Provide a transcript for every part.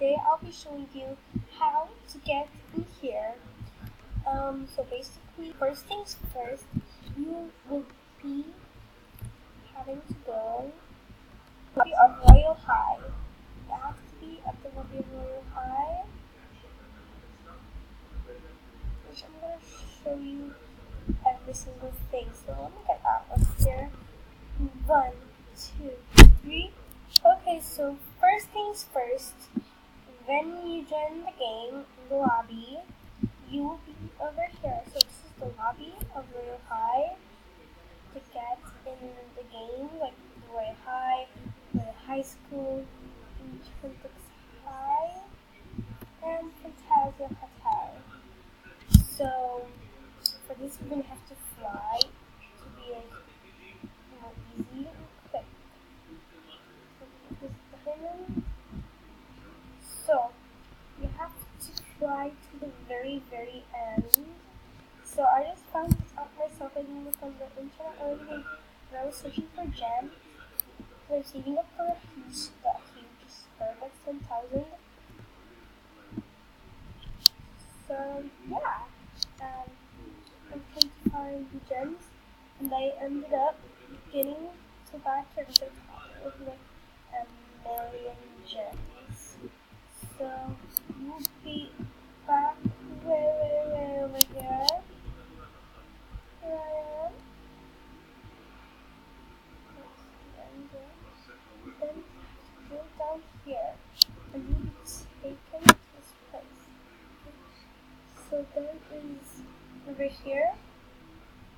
today I'll be showing you how to get in here. So basically, first things first, you will be having to go to the Royal High. You have to be at the lobby of Royal High, which I'm gonna show you every single thing. So let me get out of here. 1, 2, 3. Okay, so first things first. When you join the game in the lobby, you will be over here. So this is the lobby of Royal High. To get in the game, like the Royal High, the high school, Intrinsic High, and Fantasia Hotel. So for this, we're gonna have to fly to be more easy and quick. So this is the hidden. So you have to fly to the very, very end. So I just found this out myself. I didn't look on the internet or anything. When I was searching for gems, they're saving up for a huge sperm, like 10,000. So yeah, I'm trying to find the gems, and I ended up getting to back here to the top with like a million gems. So you'll be back way over here. Here I am. Then go down here and you'll be taken to this place. So there is over here,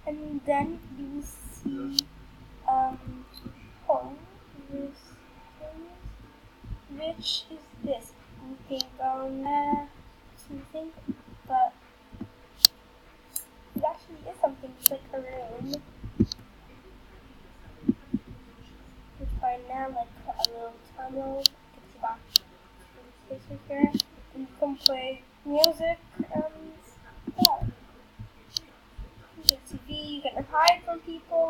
and then you will see home, this thing, which is this. You think something, but it actually is something. It's like a room. You find now like a little tunnel gets you back to the space right here, and you can play music and yeah. You get TV, you can hide from people.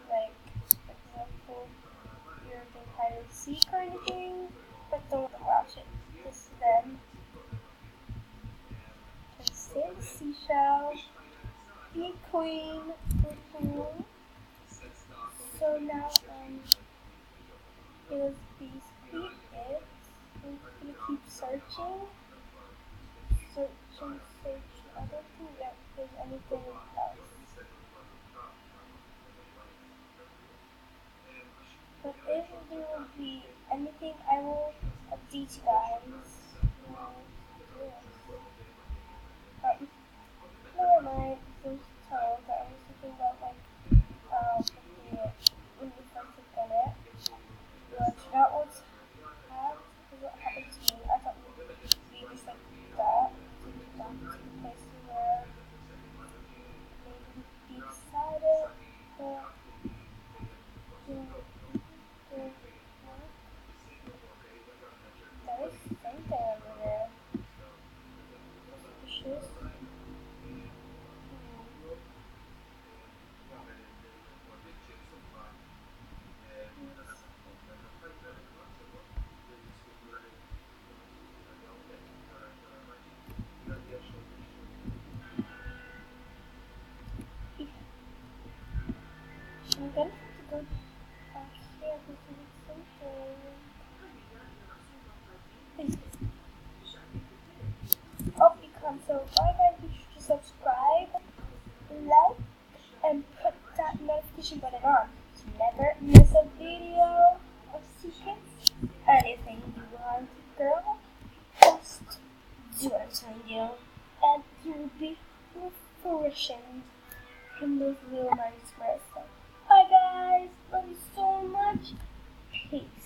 Like, for example, you're being hide and seek or anything, but don't watch it. Just then, just stay in the seashell, be a queen. Mm-hmm. So now, it was basically it. I'm gonna keep searching. Search. I don't think that there's anything else. But if there will be anything, I will update you guys. But never mind, those tunnels that I was thinking about, like, when you first look at it, which that was what happened to me. I thought it would be just like that, to the place where maybe be beside it, but there's something over there. Suspicious. I'm gonna have to go back here to see something. Hope you come. So, bye guys, be sure to subscribe, like, and put that notification button on to never miss a video of secrets. Anything you want, girl, just do what I'm telling you, and you'll be fruitioned from those little nightmares. So, bye guys, love you so much. Peace.